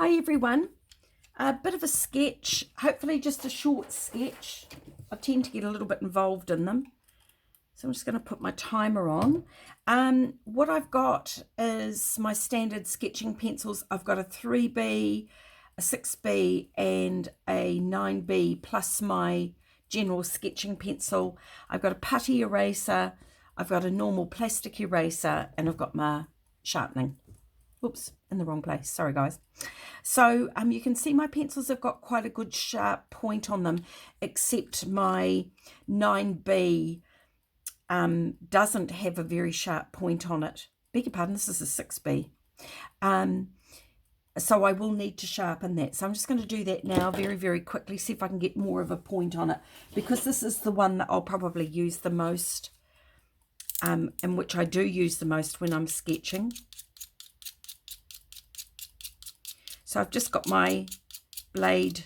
Hi everyone, a bit of a sketch, hopefully just a short sketch. I tend to get a little bit involved in them. So I'm just going to put my timer on. What I've got is my standard sketching pencils. I've got a 3B, a 6B and a 9B plus my general sketching pencil. I've got a putty eraser, I've got a normal plastic eraser, and I've got my sharpening. Oops, in the wrong place. Sorry, guys. So you can see my pencils have got quite a good sharp point on them, except my 9B doesn't have a very sharp point on it. Beg your pardon, this is a 6B. So I will need to sharpen that. So I'm just going to do that now very, very quickly, see if I can get more of a point on it, because this is the one that I'll probably use the most, and which I do use the most when I'm sketching. So I've just got my blade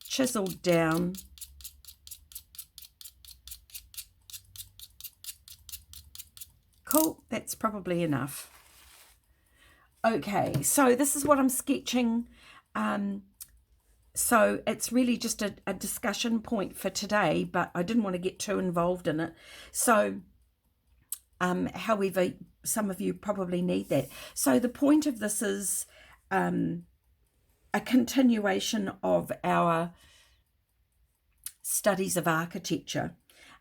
chiseled down. Cool, that's probably enough. Okay, so this is what I'm sketching. So it's really just a discussion point for today, but I didn't want to get too involved in it. So, however, some of you probably need that. So the point of this is a continuation of our studies of architecture,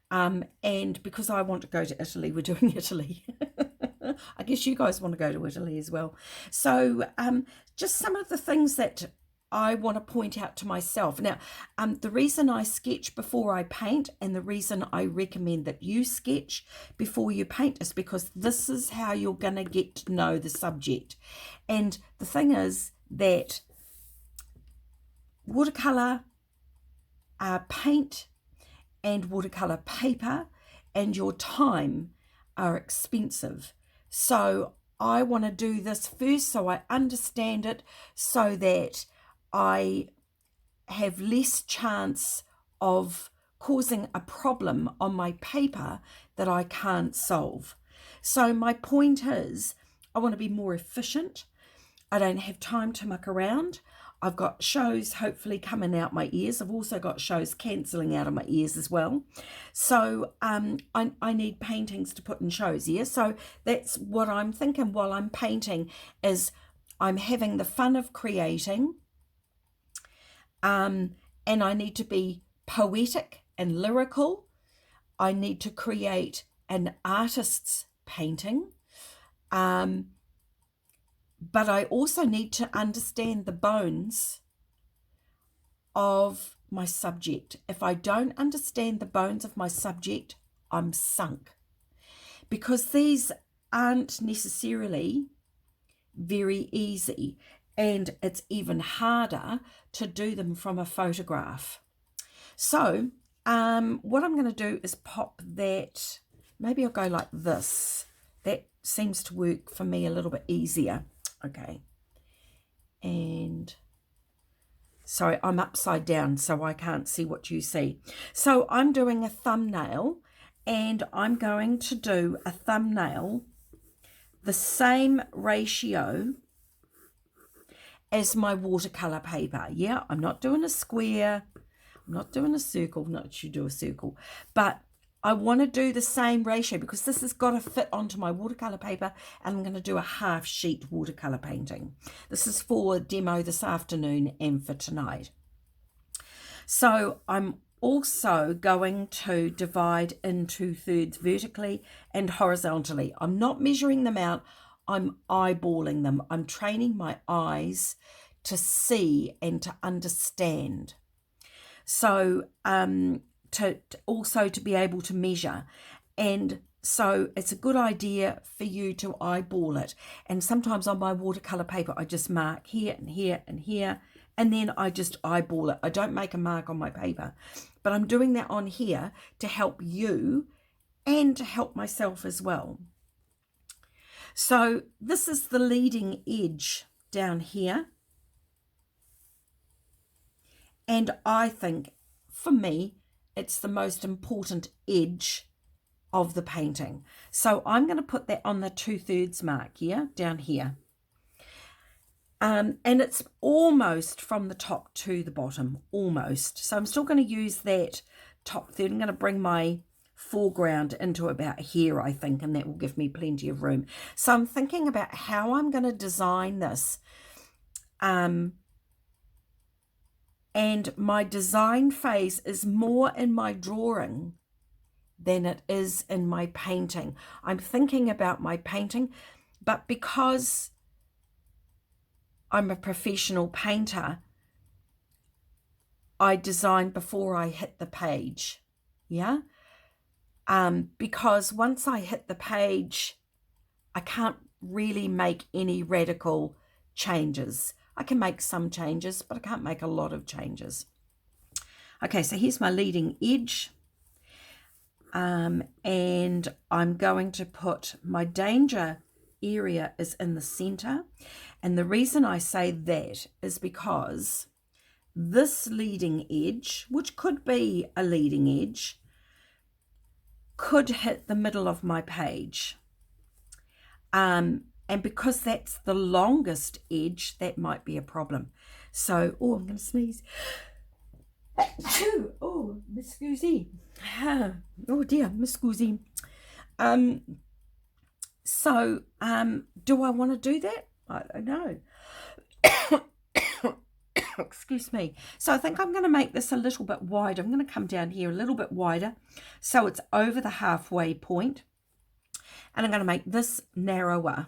and because I want to go to Italy, we're doing Italy. I guess you guys want to go to Italy as well. So just some of the things that I want to point out to myself. Now, the reason I sketch before I paint, and the reason I recommend that you sketch before you paint, is because this is how you're going to get to know the subject. And the thing is that watercolour paint and watercolour paper and your time are expensive. So I want to do this first so I understand it, so that I have less chance of causing a problem on my paper that I can't solve. So my point is, I want to be more efficient. I don't have time to muck around. I've got shows hopefully coming out my ears. I've also got shows cancelling out of my ears as well. So I need paintings to put in shows, yeah? So that's what I'm thinking while I'm painting, is I'm having the fun of creating, and I need to be poetic and lyrical. I need to create an artist's painting, but I also need to understand the bones of my subject. If I don't understand the bones of my subject, I'm sunk, because these aren't necessarily very easy, and it's even harder to do them from a photograph. So what I'm going to do is pop that, maybe I'll go like this. That seems to work for me a little bit easier. Okay, and sorry, I'm upside down so I can't see what you see. So I'm doing a thumbnail, and I'm going to do a thumbnail the same ratio as my watercolor paper. Yeah, I'm not doing a square, I'm not doing a circle, not you do a circle, but I want to do the same ratio, because this has got to fit onto my watercolor paper, and I'm going to do a half sheet watercolor painting. This is for demo this afternoon and for tonight. So I'm also going to divide into thirds vertically and horizontally. I'm not measuring them out, I'm eyeballing them. I'm training my eyes to see and to understand. So to also to be able to measure. And so it's a good idea for you to eyeball it. And sometimes on my watercolor paper, I just mark here and here and here, and then I just eyeball it. I don't make a mark on my paper, but I'm doing that on here to help you and to help myself as well. So this is the leading edge down here. And I think, for me, it's the most important edge of the painting. So I'm going to put that on the 2/3 mark here, down here. And it's almost from the top to the bottom, almost. So I'm still going to use that top third. I'm going to bring my foreground into about here, I think, and that will give me plenty of room. So I'm thinking about how I'm going to design this. And my design phase is more in my drawing than it is in my painting. I'm thinking about my painting, but because I'm a professional painter, I design before I hit the page, yeah? Because once I hit the page, I can't really make any radical changes. I can make some changes, but I can't make a lot of changes. Okay, so here's my leading edge. And I'm going to put my danger area is in the center. And the reason I say that is because this leading edge, which could be a leading edge, could hit the middle of my page. And because that's the longest edge, that might be a problem. So, oh, I'm going to sneeze. Oh, Miss Scusi. Oh dear, Miss Scusi. Do I want to do that? I don't know. Excuse me. So I think I'm going to make this a little bit wider. I'm going to come down here a little bit wider so it's over the halfway point. And I'm going to make this narrower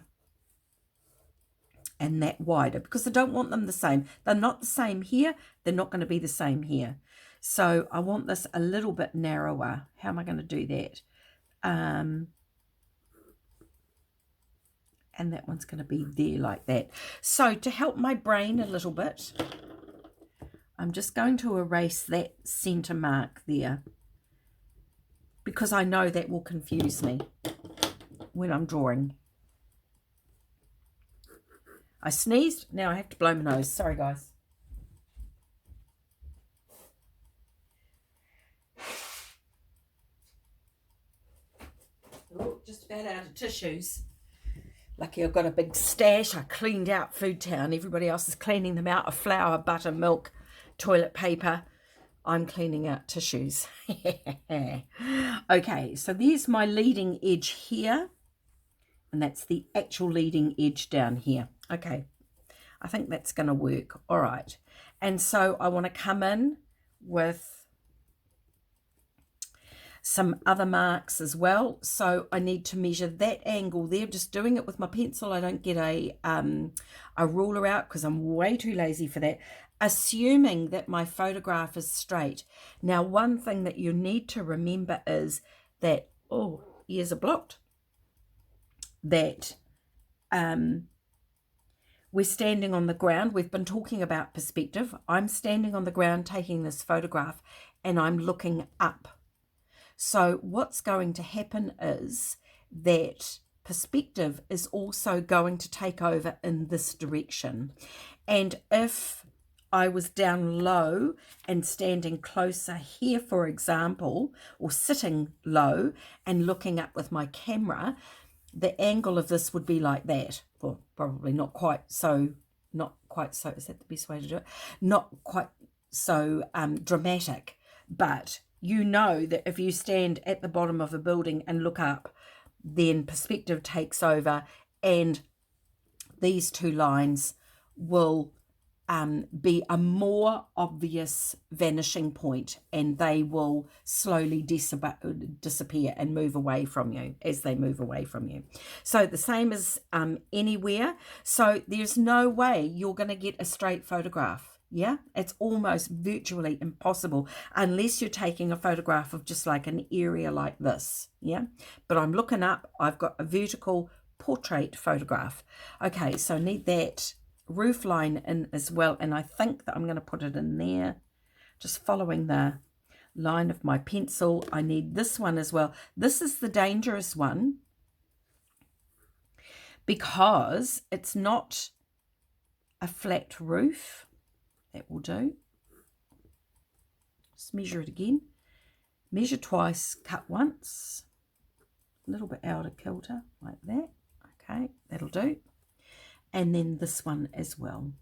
and that wider because I don't want them the same. They're not the same here. They're not going to be the same here. So I want this a little bit narrower. How am I going to do that? And that one's going to be there like that. So to help my brain a little bit, I'm just going to erase that center mark there because I know that will confuse me when I'm drawing. I sneezed. Now I have to blow my nose. Sorry, guys. Oh, just about out of tissues. Lucky I've got a big stash. I cleaned out Food Town. Everybody else is cleaning them out of flour, butter, milk, toilet paper. I'm cleaning out tissues. Okay, so there's my leading edge here. And that's the actual leading edge down here. Okay, I think that's going to work. All right. And so I want to come in with some other marks as well. So I need to measure that angle there. Just doing it with my pencil. I don't get a ruler out because I'm way too lazy for that. Assuming that my photograph is straight. Now, one thing that you need to remember is that, oh, ears are blocked, that we're standing on the ground. We've been talking about perspective. I'm standing on the ground taking this photograph and I'm looking up. So what's going to happen is that perspective is also going to take over in this direction. And if I was down low and standing closer here, for example, or sitting low and looking up with my camera, the angle of this would be like that. Well, probably not quite so, is that the best way to do it? Not quite so dramatic, but you know that if you stand at the bottom of a building and look up, then perspective takes over and these two lines will be a more obvious vanishing point and they will slowly disappear and move away from you as they move away from you. So the same as anywhere. So there's no way you're going to get a straight photograph. Yeah, it's almost virtually impossible unless you're taking a photograph of just like an area like this. Yeah, but I'm looking up. I've got a vertical portrait photograph. Okay, so I need that roof line in as well, and I think that I'm going to put it in there, just following the line of my pencil. I need this one as well. This is the dangerous one because it's not a flat roof. That will do. Just measure it again. Measure twice, cut once. A little bit out of kilter, like that. Okay, that'll do. and then this one as well.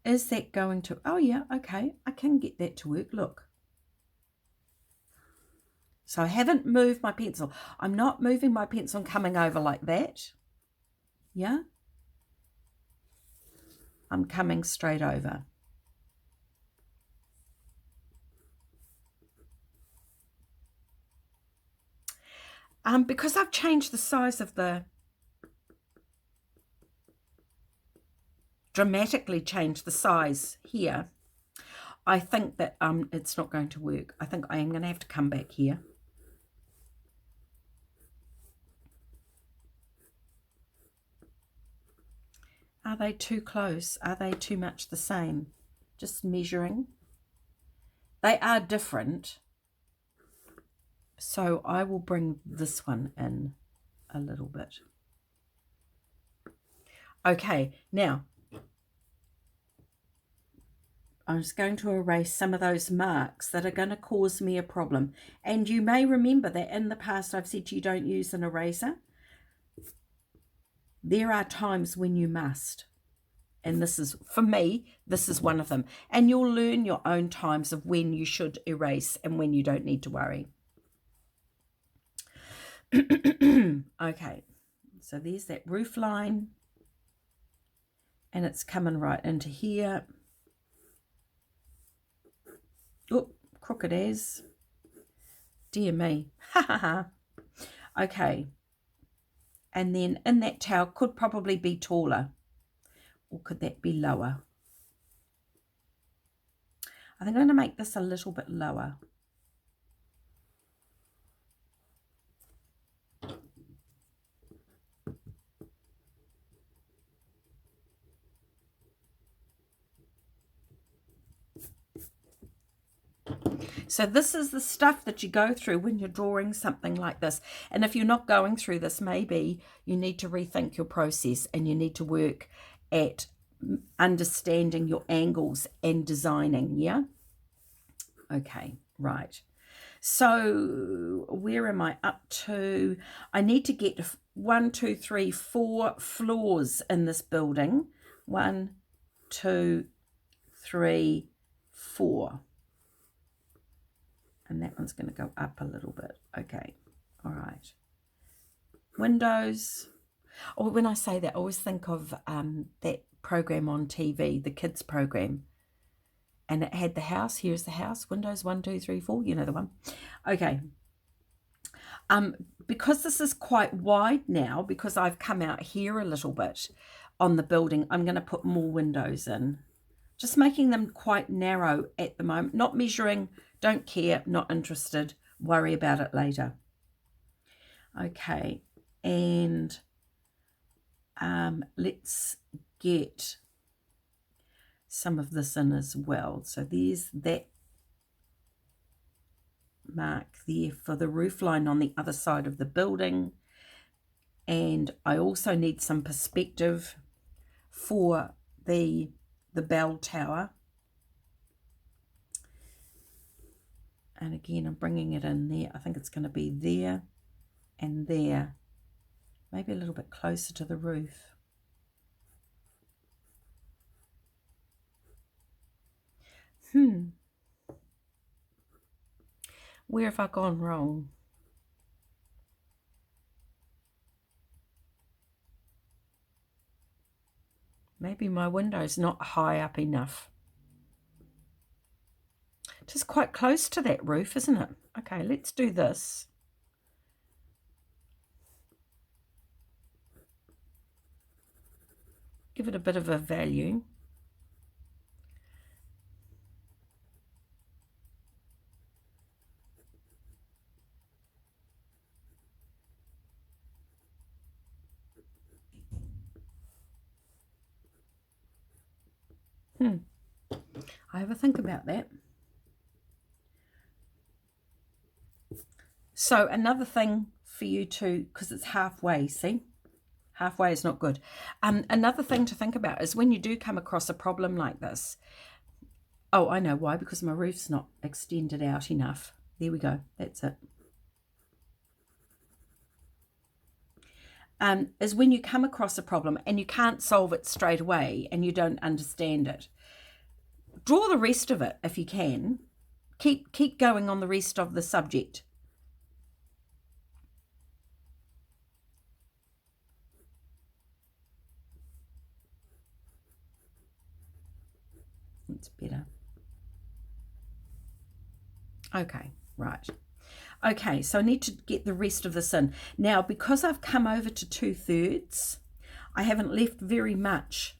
Is that going to, oh yeah, okay, I can get that to work, look. So I haven't moved my pencil. I'm not moving my pencil and coming over like that. Yeah. I'm coming straight over. Because I've changed the size of the, dramatically changed the size here, I think that it's not going to work. I think I am going to have to come back here. Are they too close? Are they too much the same? Just measuring. They are different. So I will bring this one in a little bit. Okay, now I'm just going to erase some of those marks that are going to cause me a problem. And you may remember that in the past I've said you don't use an eraser. There are times when you must. And this is, for me, this is one of them. And you'll learn your own times of when you should erase and when you don't need to worry. Okay, so there's that roof line. And it's coming right into here. Oh, crooked as. Dear me. Ha ha ha. Okay. And then in that tail could probably be taller. Or could that be lower? I think I'm going to make this a little bit lower. So this is the stuff that you go through when you're drawing something like this. And if you're not going through this, maybe you need to rethink your process and you need to work at understanding your angles and designing, yeah? Okay, right. So where am I up to? I need to get 1, 2, 3, 4 floors in this building. 1, 2, 3, 4. And that one's going to go up a little bit. Okay, all right. Windows. Oh, when I say that, I always think of that program on TV, the kids program. And it had the house. Here's the house. Windows 1, 2, 3, 4. You know the one. Okay. Because this is quite wide now, because I've come out here a little bit on the building, I'm going to put more windows in. Just making them quite narrow at the moment. Not measuring. Don't care. Not interested. Worry about it later. Okay. And let's get some of this in as well. So there's that mark there for the roof line on the other side of the building. And I also need some perspective for the bell tower. And again, I'm bringing it in there. I think it's going to be there and there. Maybe a little bit closer to the roof. Where have I gone wrong? Maybe my window's not high up enough. Just quite close to that roof, isn't it? Okay, let's do this. Give it a bit of a value. I have a think about that. So another thing for you to, because it's halfway, see? Halfway is not good. Another thing to think about is when you do come across a problem like this. Oh, I know why, because my roof's not extended out enough. There we go. That's it. is when you come across a problem and you can't solve it straight away and you don't understand it. Draw the rest of it if you can. Keep going on the rest of the subject. It's better. Okay, right. Okay, so I need to get the rest of this in. Now, because I've come over to 2/3, I haven't left very much,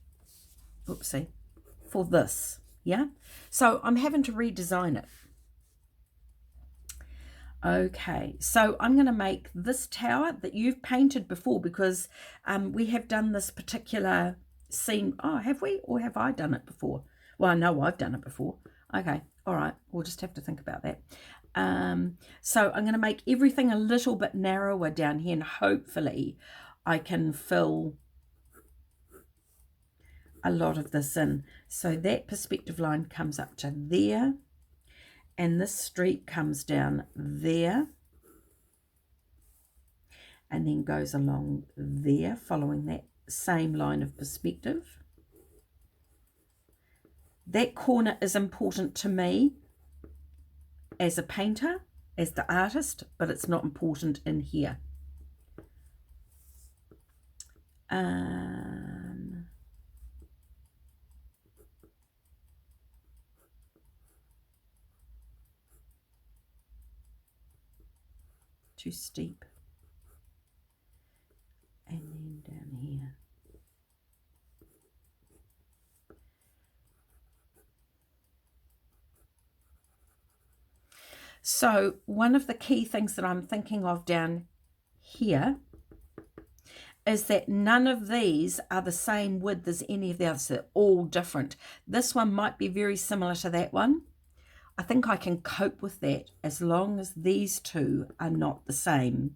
oopsie, for this, yeah? So I'm having to redesign it. Okay, so I'm going to make this tower that you've painted before, because we have done this particular scene. Oh, have we? Or have I done it before? Well, I know I've done it before. Okay, all right, we'll just have to think about that. So I'm going to make everything a little bit narrower down here, and hopefully I can fill a lot of this in. So that perspective line comes up to there, and this street comes down there, and then goes along there, following that same line of perspective. That corner is important to me as a painter, as the artist, but it's not important in here. Too steep. And then down here. So one of the key things that I'm thinking of down here is that none of these are the same width as any of the others. They're all different. This one might be very similar to that one. I think I can cope with that as long as these two are not the same.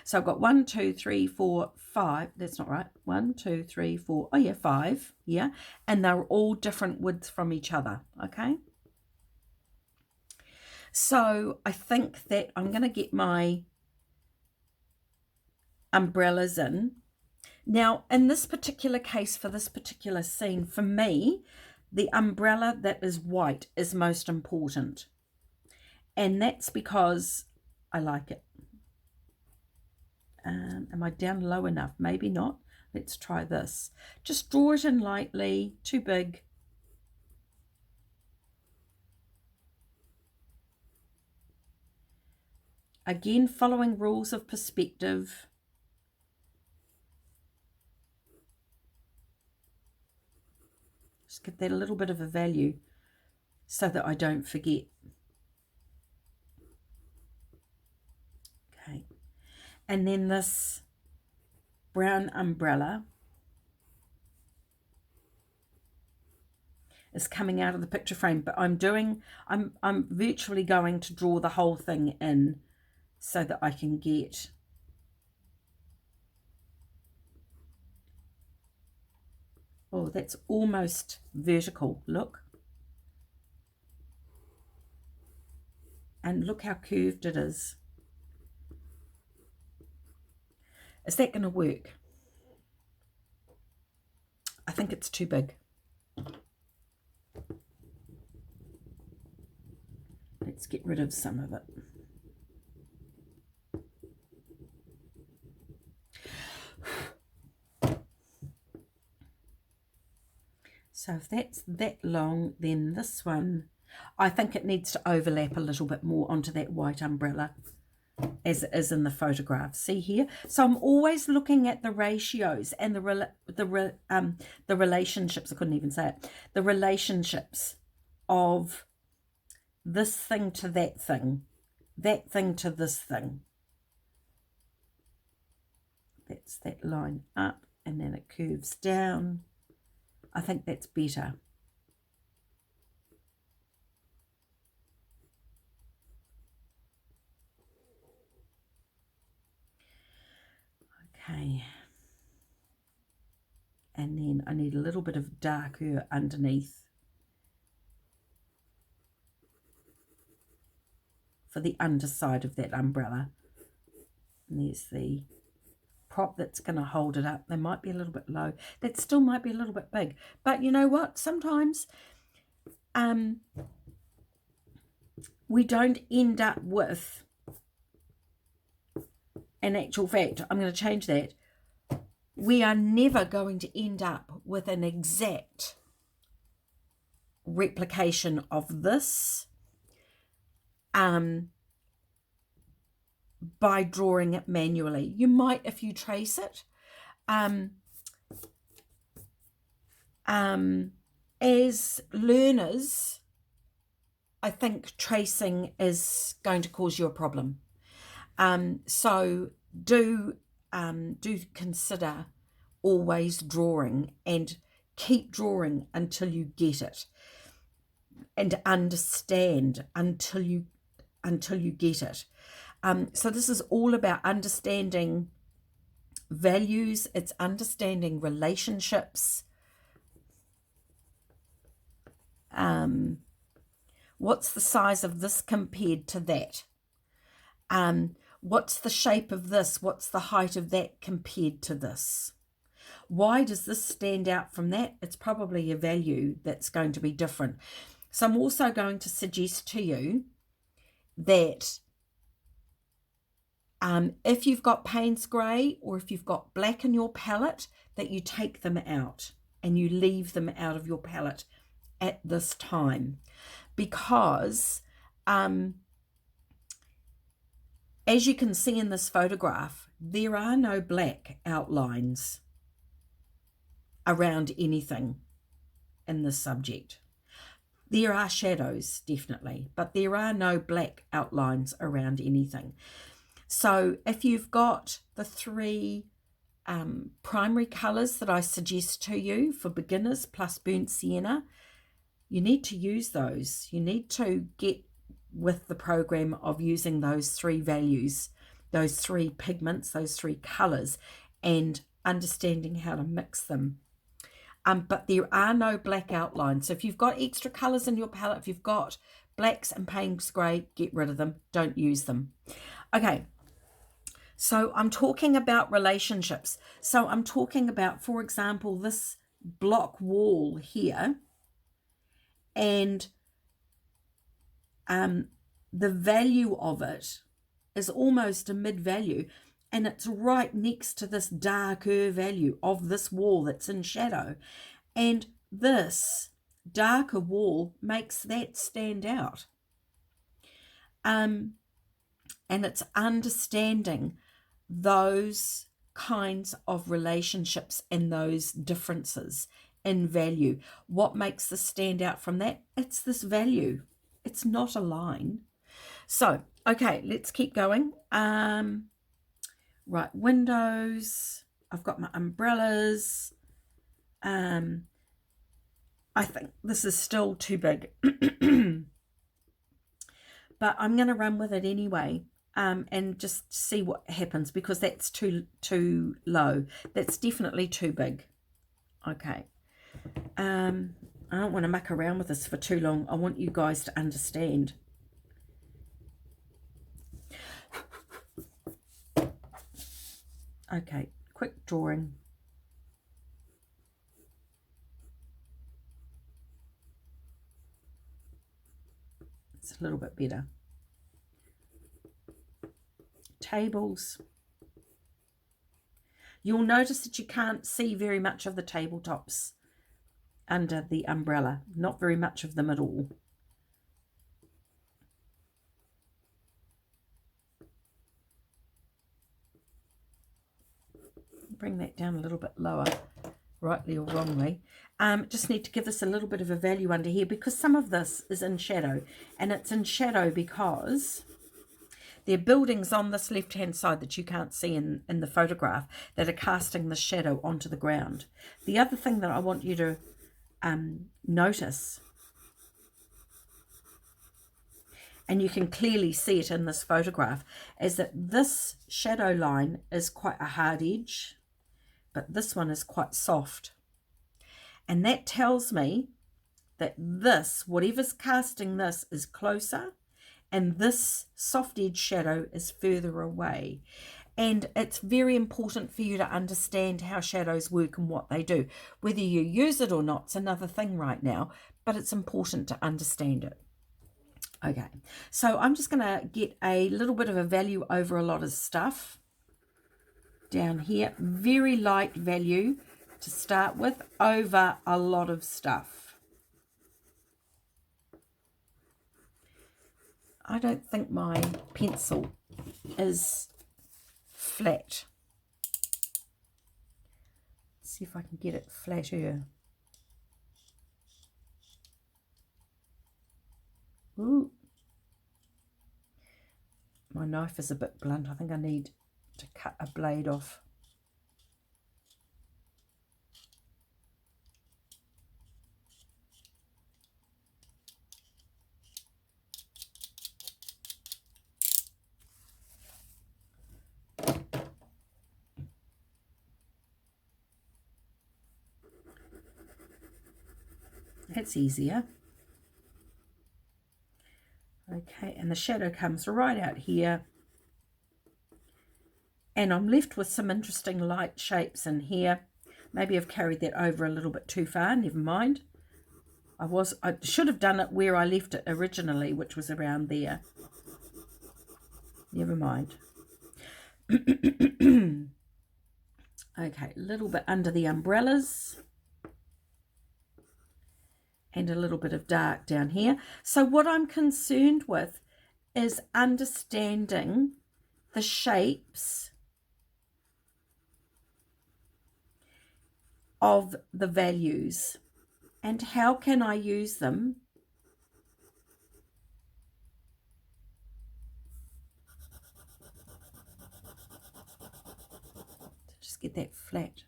So I've got 1, 2, 3, 4, 5. That's not right. 1, 2, 3, 4. Oh yeah, 5. Yeah. And they're all different widths from each other. Okay. So I think that I'm going to get my umbrellas in. Now, in this particular case, for this particular scene, for me, the umbrella that is white is most important. And that's because I like it. Am I down low enough? Maybe not. Let's try this. Just draw it in lightly, too big. Again, following rules of perspective. Just give that a little bit of a value so that I don't forget. Okay. And then this brown umbrella is coming out of the picture frame, but I'm virtually going to draw the whole thing in so that I can get oh, that's almost vertical, look. And look how curved it is. Is that going to work? I think it's too big. Let's get rid of some of it. So if that's that long, then this one, I think it needs to overlap a little bit more onto that white umbrella as it is in the photograph. See here? So I'm always looking at the ratios and the relationships. I couldn't even say it. The relationships of this thing to that thing to this thing. That's that line up, and then it curves down. I think that's better. Okay. And then I need a little bit of darker underneath for the underside of that umbrella. And there's the prop that's going to hold it up. They might be a little bit low. That still might be a little bit big. But you know what? Sometimes we don't end up with, in actual fact, I'm going to change that. We are never going to end up with an exact replication of this by drawing it manually. You might if you trace it. As learners, I think tracing is going to cause you a problem. So do consider always drawing, and keep drawing until you get it, and understand until you get it. So this is all about understanding values. It's understanding relationships. What's the size of this compared to that? What's the shape of this? What's the height of that compared to this? Why does this stand out from that? It's probably a value that's going to be different. So I'm also going to suggest to you that if you've got Payne's grey or if you've got black in your palette, that you take them out and you leave them out of your palette at this time, because as you can see in this photograph, there are no black outlines around anything in this subject. There are shadows, definitely, but there are no black outlines around anything. So if you've got the three primary colours that I suggest to you for beginners plus burnt sienna, you need to use those. You need to get with the program of using those three values, those three pigments, those three colours, and understanding how to mix them. But there are no black outlines. So if you've got extra colours in your palette, if you've got blacks and Payne's grey, get rid of them. Don't use them. Okay, so I'm talking about relationships. So I'm talking about, for example, this block wall here, and the value of it is almost a mid-value, and it's right next to this darker value of this wall that's in shadow, and this darker wall makes that stand out. And it's understanding those kinds of relationships and those differences in value. What makes this stand out from that? It's this value. It's not a line. So, okay, let's keep going. Right, windows. I've got my umbrellas. I think this is still too big. But I'm going to run with it anyway, and just see what happens, because that's too low. That's definitely too big. Okay. I don't want to muck around with this for too long. I want you guys to understand. Okay, quick drawing. It's a little bit better. Tables. You'll notice that you can't see very much of the tabletops under the umbrella. Not very much of them at all. Bring that down a little bit lower, rightly or wrongly. Just need to give this a little bit of a value under here, because some of this is in shadow, and it's in shadow because there are buildings on this left hand side that you can't see in the photograph that are casting the shadow onto the ground. The other thing that I want you to notice, and you can clearly see it in this photograph, is that this shadow line is quite a hard edge, but this one is quite soft. And that tells me that this, whatever's casting this, is closer, and this soft edge shadow is further away. And it's very important for you to understand how shadows work and what they do. Whether you use it or not, it's another thing right now, but it's important to understand it. Okay, so I'm just going to get a little bit of a value over a lot of stuff down here. Very light value to start with over a lot of stuff. I don't think my pencil is flat. Let's see if I can get it flatter. Ooh. My knife is a bit blunt. I think I need to cut a blade off. That's easier. Okay, and the shadow comes right out here. And I'm left with some interesting light shapes in here. Maybe I've carried that over a little bit too far, never mind. I should have done it where I left it originally, which was around there. Never mind. Okay, a little bit under the umbrellas. And a little bit of dark down here. So what I'm concerned with is understanding the shapes of the values and how can I use them to just get that flat.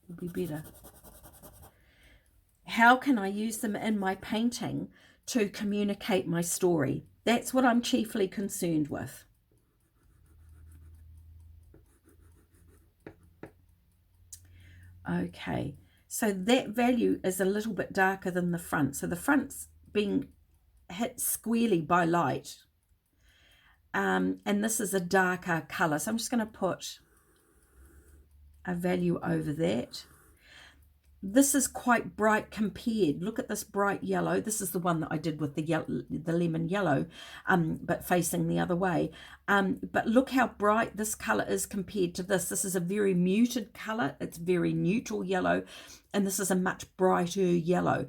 Will be better. How can I use them in my painting to communicate my story? That's what I'm chiefly concerned with. Okay, so that value is a little bit darker than the front. So the front's being hit squarely by light. And this is a darker colour. So I'm just going to put a value over that. This is quite bright compared. Look at this bright yellow. This is the one that I did with the lemon yellow, but facing the other way. But look how bright this colour is compared to this. This is a very muted colour. It's very neutral yellow, and this is a much brighter yellow.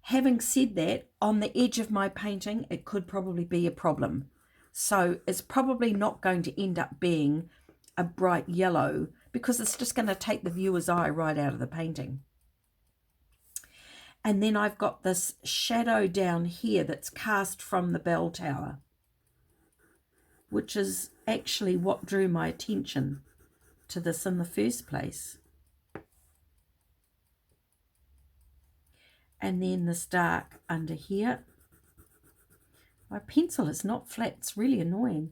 Having said that, on the edge of my painting, it could probably be a problem. So it's probably not going to end up being a bright yellow because it's just going to take the viewer's eye right out of the painting. And then I've got this shadow down here that's cast from the bell tower, which is actually what drew my attention to this in the first place. And then this dark under here. My pencil is not flat. It's really annoying.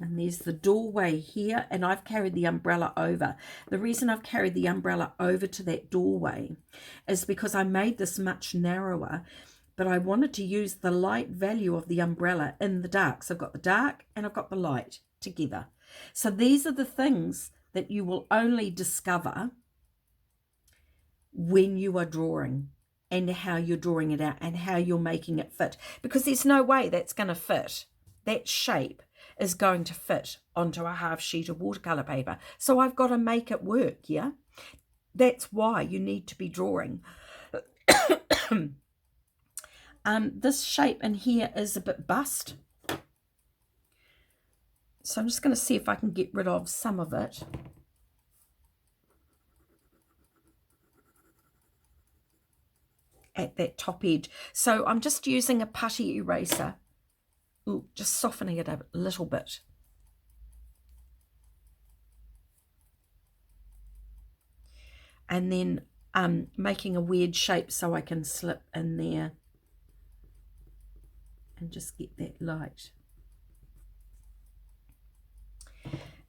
And there's the doorway here, and I've carried the umbrella over. The reason I've carried the umbrella over to that doorway is because I made this much narrower, but I wanted to use the light value of the umbrella in the dark. So I've got the dark and I've got the light together. So these are the things that you will only discover when you are drawing and how you're drawing it out and how you're making it fit, because there's no way that's going to fit. That shape is going to fit onto a half sheet of watercolor paper. So I've got to make it work, yeah? That's why you need to be drawing. This shape in here is a bit bust. So I'm just going to see if I can get rid of some of it. At that top edge. So I'm just using a putty eraser. Ooh, just softening it a little bit. And then making a weird shape so I can slip in there and just get that light.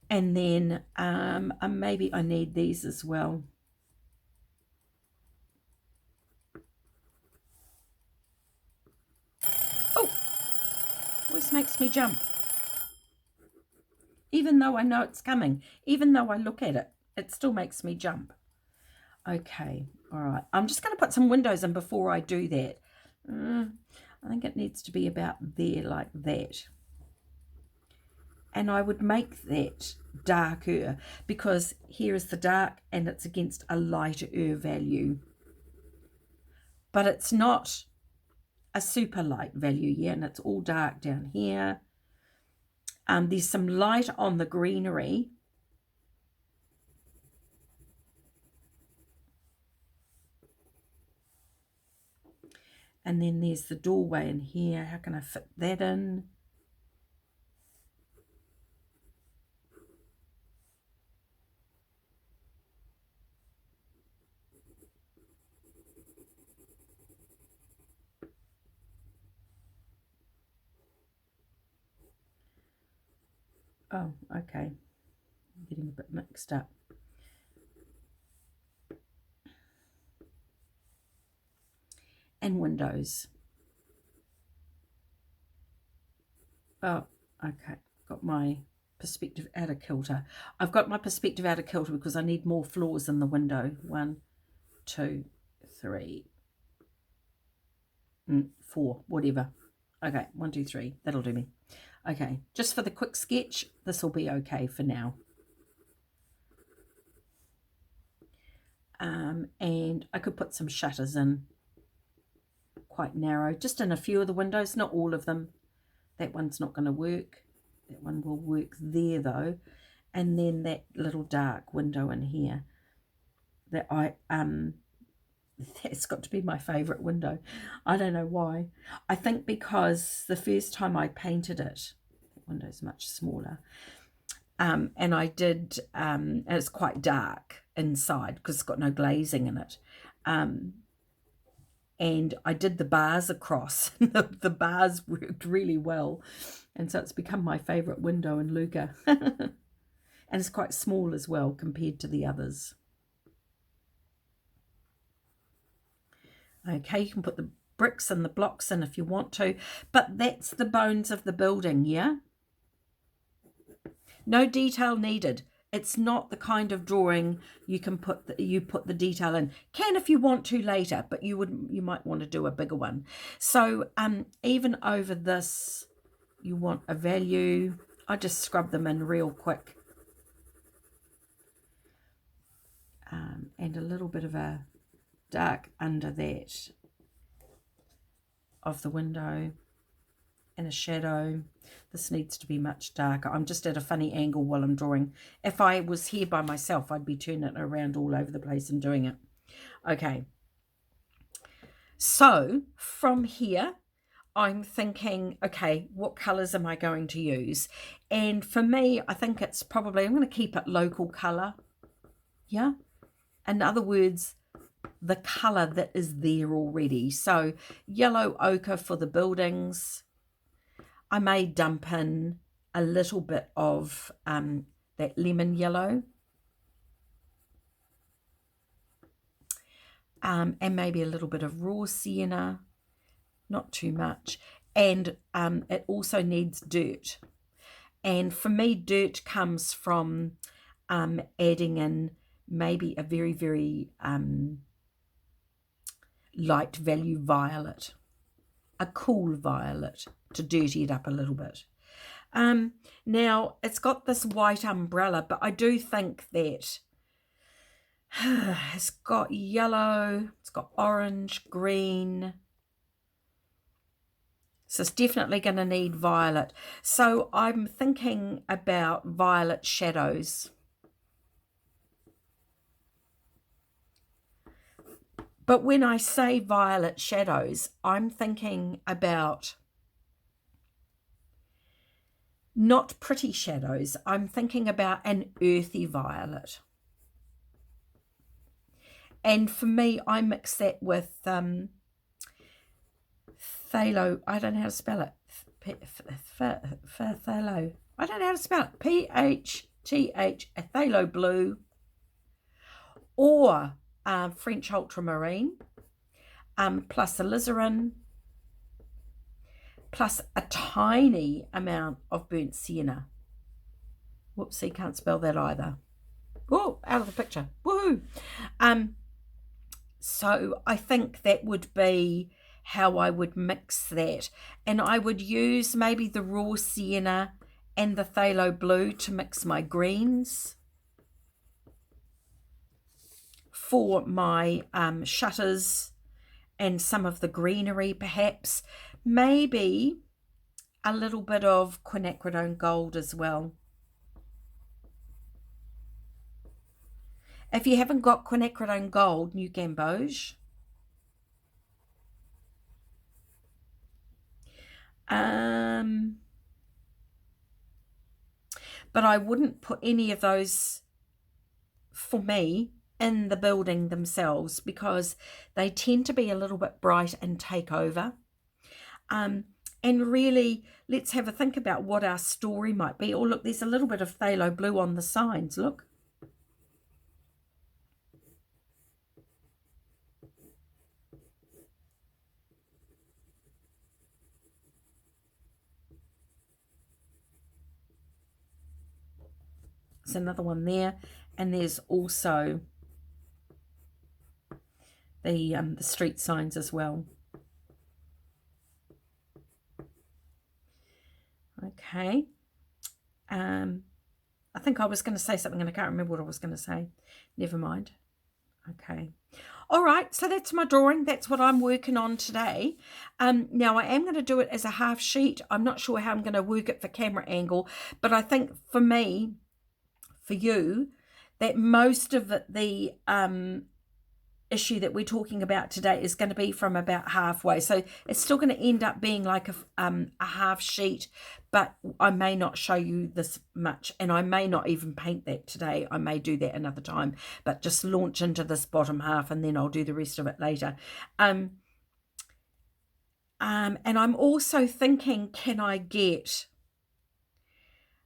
And then maybe I need these as well. Always makes me jump. Even though I know it's coming, even though I look at it, it still makes me jump. Okay, all right. I'm just going to put some windows in before I do that. I think it needs to be about there like that. And I would make that darker because here is the dark and it's against a lighter value. But it's not a super light value, yeah, and it's all dark down here. There's some light on the greenery. And then there's the doorway in here. How can I fit that in? Oh, okay. I'm getting a bit mixed up. And windows. Oh, okay. Got my perspective out of kilter. I've got my perspective out of kilter because I need more floors in the window. 1, 2, 3, 4, whatever. Okay, 1, 2, 3. That'll do me. Okay, just for the quick sketch, this will be okay for now. And I could put some shutters in, quite narrow, just in a few of the windows, not all of them. That one's not going to work. That one will work there though. And then that little dark window in here that that's got to be my favorite window. I don't know why. I think because the first time I painted it, that window's much smaller, and I did, and it's quite dark inside because it's got no glazing in it. And I did the bars across. The bars worked really well. And so it's become my favourite window in Luca. And it's quite small as well compared to the others. Okay, you can put the bricks and the blocks in if you want to. But that's the bones of the building, yeah? No detail needed. It's not the kind of drawing you can put the detail in. Can if you want to later, but you might want to do a bigger one. So even over this, you want a value. I just scrub them in real quick. And a little bit of a dark under that of the window. And a shadow. This needs to be much darker. I'm just at a funny angle while I'm drawing. If I was here by myself, I'd be turning it around all over the place and doing it. Okay. So from here, I'm thinking, okay, what colours am I going to use? And for me, I think it's probably, I'm going to keep it local colour. Yeah. In other words, the colour that is there already. So yellow ochre for the buildings. I may dump in a little bit of that lemon yellow. And maybe a little bit of raw sienna, not too much. And it also needs dirt. And for me, dirt comes from adding in maybe a very, very light value violet, a cool violet, to dirty it up a little bit. Now, it's got this white umbrella, but I do think that it's got yellow, it's got orange, green. So it's definitely going to need violet. So I'm thinking about violet shadows. But when I say violet shadows, I'm thinking about not pretty shadows. I'm thinking about an earthy violet. And for me, I mix that with phthalo. I don't know how to spell it. Phthalo. I don't know how to spell it. P-H-T-H, phthalo blue, or French ultramarine, plus alizarin, plus a tiny amount of burnt sienna. Whoopsie, can't spell that either. Oh, out of the picture. Woohoo! So I think that would be how I would mix that. And I would use maybe the raw sienna and the phthalo blue to mix my greens. For my shutters and some of the greenery perhaps. Maybe a little bit of quinacridone gold as well. If you haven't got quinacridone gold, new gamboge. But I wouldn't put any of those, for me, in the building themselves because they tend to be a little bit bright and take over. And really, let's have a think about what our story might be. Oh, look, there's a little bit of phthalo blue on the signs, look. There's another one there, and there's also the street signs as well. Okay. I think I was going to say something and I can't remember what I was going to say. Never mind. Okay. All right, so that's my drawing. That's what I'm working on today. Now, I am going to do it as a half sheet. I'm not sure how I'm going to work it for camera angle, but I think for me, for you, that most of the issue that we're talking about today is going to be from about halfway. So it's still going to end up being like a half sheet, but I may not show you this much, and I may not even paint that today. I may do that another time, but just launch into this bottom half and then I'll do the rest of it later. And I'm also thinking, can I get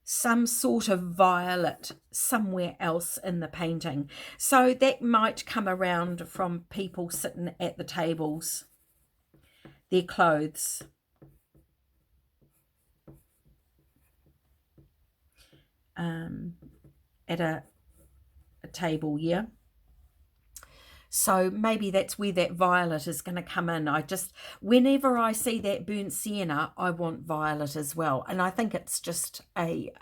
some sort of violet somewhere else in the painting? So that might come around from people sitting at the tables, their clothes. At a table, yeah. So maybe that's where that violet is going to come in. Whenever I see that burnt sienna, I want violet as well. And I think it's just a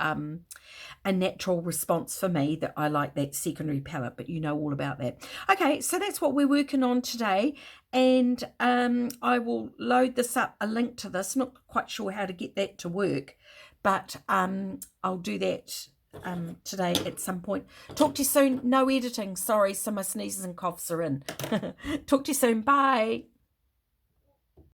natural response for me that I like that secondary palette, but you know all about that. Okay, so that's what we're working on today. And I will load this up, a link to this. Not quite sure how to get that to work, but I'll do that today at some point. Talk to you soon. No editing, sorry, so my sneezes and coughs are in. Talk to you soon. Bye.